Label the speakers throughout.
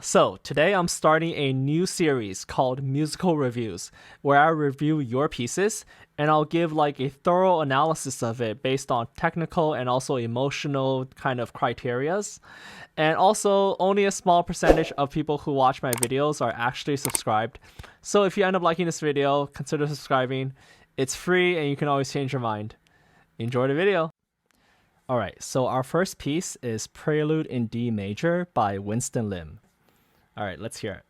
Speaker 1: So, today I'm starting a new series called Musical Reviews, where I review your pieces and I'll give like a thorough analysis of it based on technical and also emotional kind of criterias. And also, only a small percentage of people who watch my videos are actually subscribed. So, if you end up liking this video, consider subscribing. It's free and you can always change your mind. Enjoy the video. Alright, so our first piece is Prelude in D Major by Winston Lim. All right, let's hear it.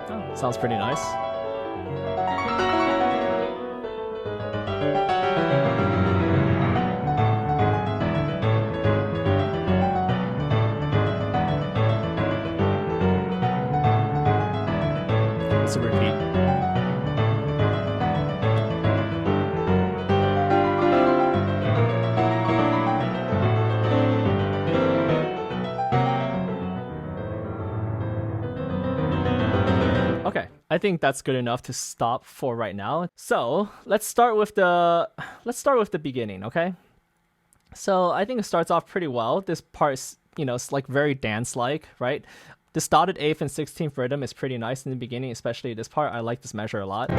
Speaker 1: Oh, sounds pretty nice. To repeat. Okay, I think that's good enough to stop for right now. So let's start with the beginning, okay? So I think it starts off pretty well. This part is, it's like very dance-like, right? This dotted 8th and 16th rhythm is pretty nice in the beginning, especially this part. I like this measure a lot.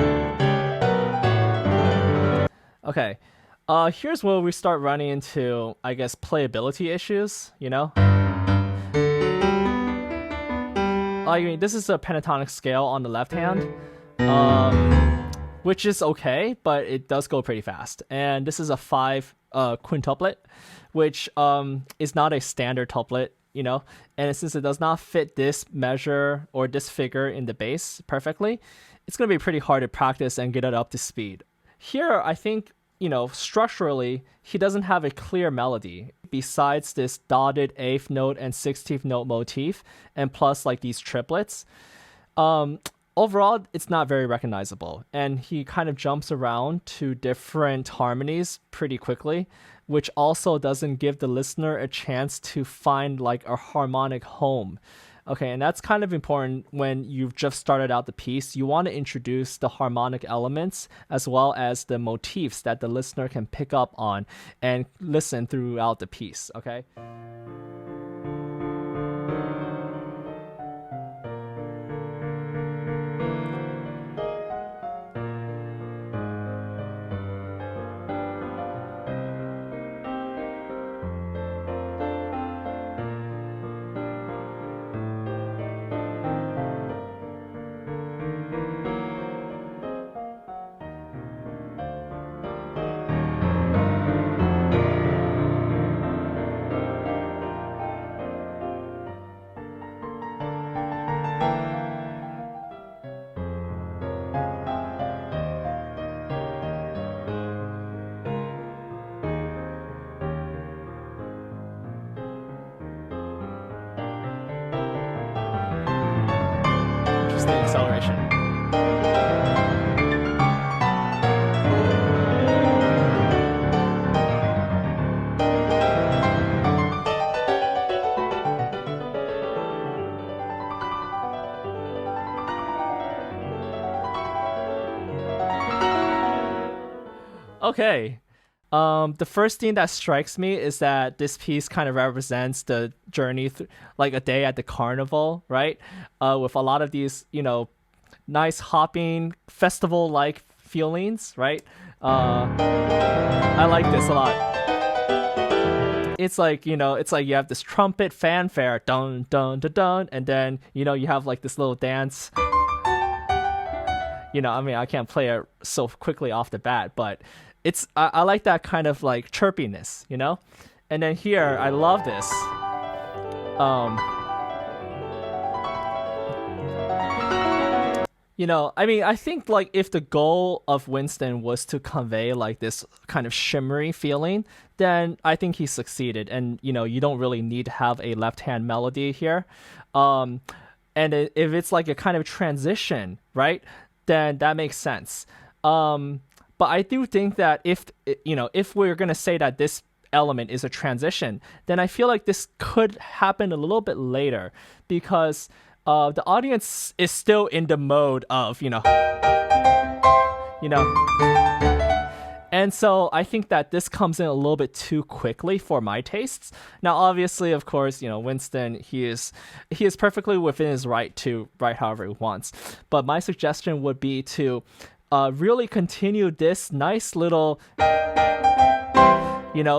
Speaker 1: Okay, here's where we start running into, I guess, playability issues, I mean, this is a pentatonic scale on the left hand, which is okay, but it does go pretty fast. And this is a 5 quintuplet, which is not a standard tuplet. And since it does not fit this measure or this figure in the bass perfectly, it's going to be pretty hard to practice and get it up to speed. Here, I think, structurally, he doesn't have a clear melody besides this dotted 8th note and 16th note motif, and plus like these triplets. Overall, it's not very recognizable, and he kind of jumps around to different harmonies pretty quickly, which also doesn't give the listener a chance to find like a harmonic home. Okay, and that's kind of important when you've just started out the piece. You want to introduce the harmonic elements as well as the motifs that the listener can pick up on and listen throughout the piece, okay? Interesting acceleration. Okay. The first thing that strikes me is that this piece kind of represents the journey through, like a day at the carnival, right? With a lot of these, nice hopping festival-like feelings, right? I like this a lot. It's like, it's like you have this trumpet fanfare, dun dun dun dun, and then you have like this little dance. I mean, I can't play it so quickly off the bat, but I like that kind of like chirpiness, And then here, I love this. I mean, I think like if the goal of Winston was to convey like this kind of shimmery feeling, then I think he succeeded. And, you don't really need to have a left-hand melody here. And if it's like a kind of transition, right, then that makes sense. But I do think that if we're going to say that this element is a transition, then I feel like this could happen a little bit later because the audience is still in the mode of, you know. And so I think that this comes in a little bit too quickly for my tastes. Now, obviously, of course, Winston, he is perfectly within his right to write however he wants. But my suggestion would be to really continue this nice little,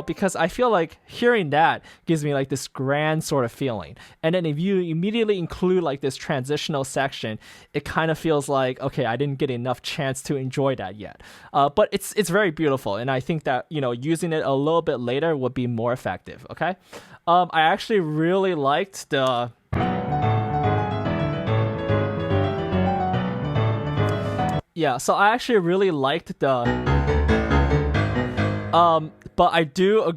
Speaker 1: because I feel like hearing that gives me like this grand sort of feeling. And then if you immediately include like this transitional section, it kind of feels like, okay, I didn't get enough chance to enjoy that yet. But it's very beautiful. And I think that, using it a little bit later would be more effective. Okay. I actually really liked the, so I actually really liked the, but I do,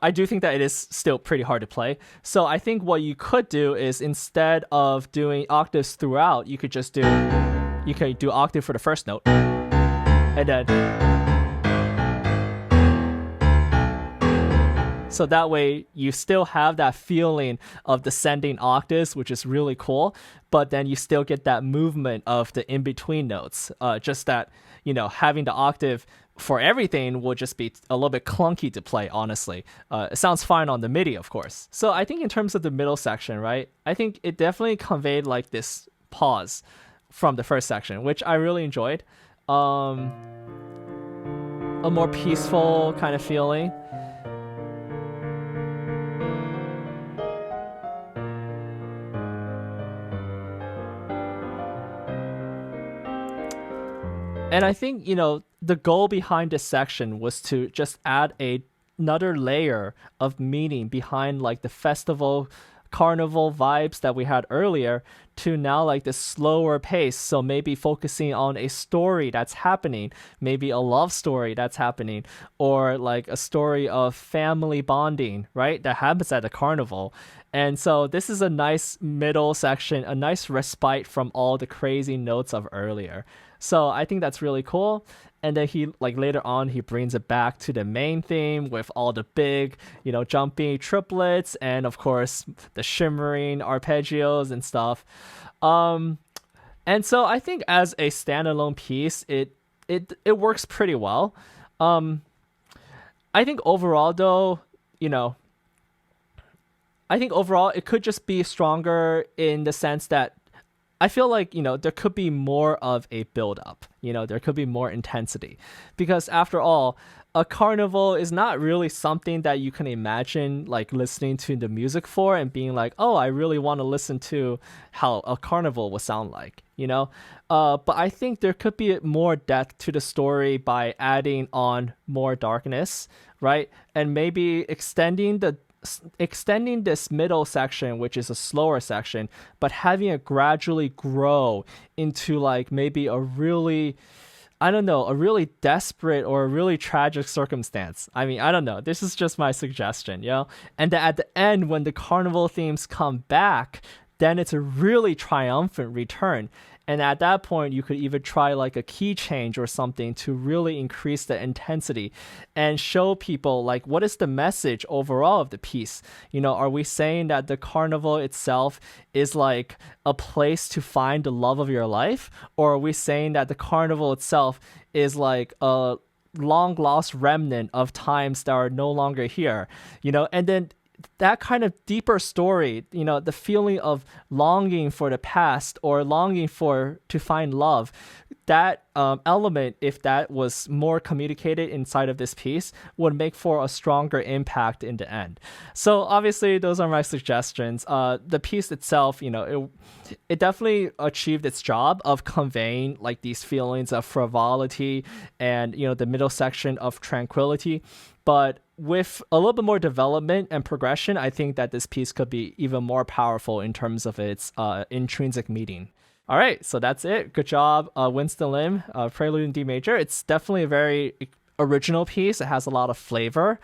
Speaker 1: I do think that it is still pretty hard to play. So I think what you could do is instead of doing octaves throughout, you could do octave for the first note, and then, so that way you still have that feeling of descending octaves, which is really cool, but then you still get that movement of the in-between notes. Just that, having the octave for everything will just be a little bit clunky to play, honestly. It sounds fine on the MIDI, of course. So I think in terms of the middle section, right, I think it definitely conveyed like this pause from the first section, which I really enjoyed. A more peaceful kind of feeling. And I think, the goal behind this section was to just add another layer of meaning behind like the festival, carnival vibes that we had earlier to now like this slower pace. So maybe focusing on a story that's happening, maybe a love story that's happening, or like a story of family bonding, right? That happens at the carnival. And so this is a nice middle section, a nice respite from all the crazy notes of earlier. So I think that's really cool. And then he, like later on, he brings it back to the main theme with all the big, jumpy triplets and of course the shimmering arpeggios and stuff. And so I think as a standalone piece, it works pretty well. I think overall though, it could just be stronger in the sense that I feel like, there could be more of a build-up, there could be more intensity. Because after all, a carnival is not really something that you can imagine like listening to the music for and being like, oh, I really want to listen to how a carnival would sound like, But I think there could be more depth to the story by adding on more darkness, right? And maybe extending this middle section, which is a slower section, but having it gradually grow into like maybe a really desperate or a really tragic circumstance. I mean, I don't know. This is just my suggestion, And then at the end, when the carnival themes come back, then it's a really triumphant return. And at that point, you could even try like a key change or something to really increase the intensity and show people like what is the message overall of the piece. Are we saying that the carnival itself is like a place to find the love of your life? Or are we saying that the carnival itself is like a long lost remnant of times that are no longer here? And then that kind of deeper story, the feeling of longing for the past or longing to find love, that element, if that was more communicated inside of this piece, would make for a stronger impact in the end. So obviously those are my suggestions. The piece itself, it definitely achieved its job of conveying like these feelings of frivolity and, the middle section of tranquility. But with a little bit more development and progression, I think that this piece could be even more powerful in terms of its intrinsic meaning. All right, so that's it. Good job, Winston Lim, Prelude in D major. It's definitely a very original piece. It has a lot of flavor.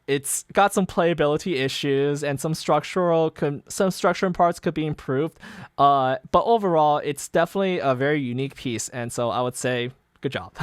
Speaker 1: It's got some playability issues and some structural parts could be improved. But overall, it's definitely a very unique piece. And so I would say, good job.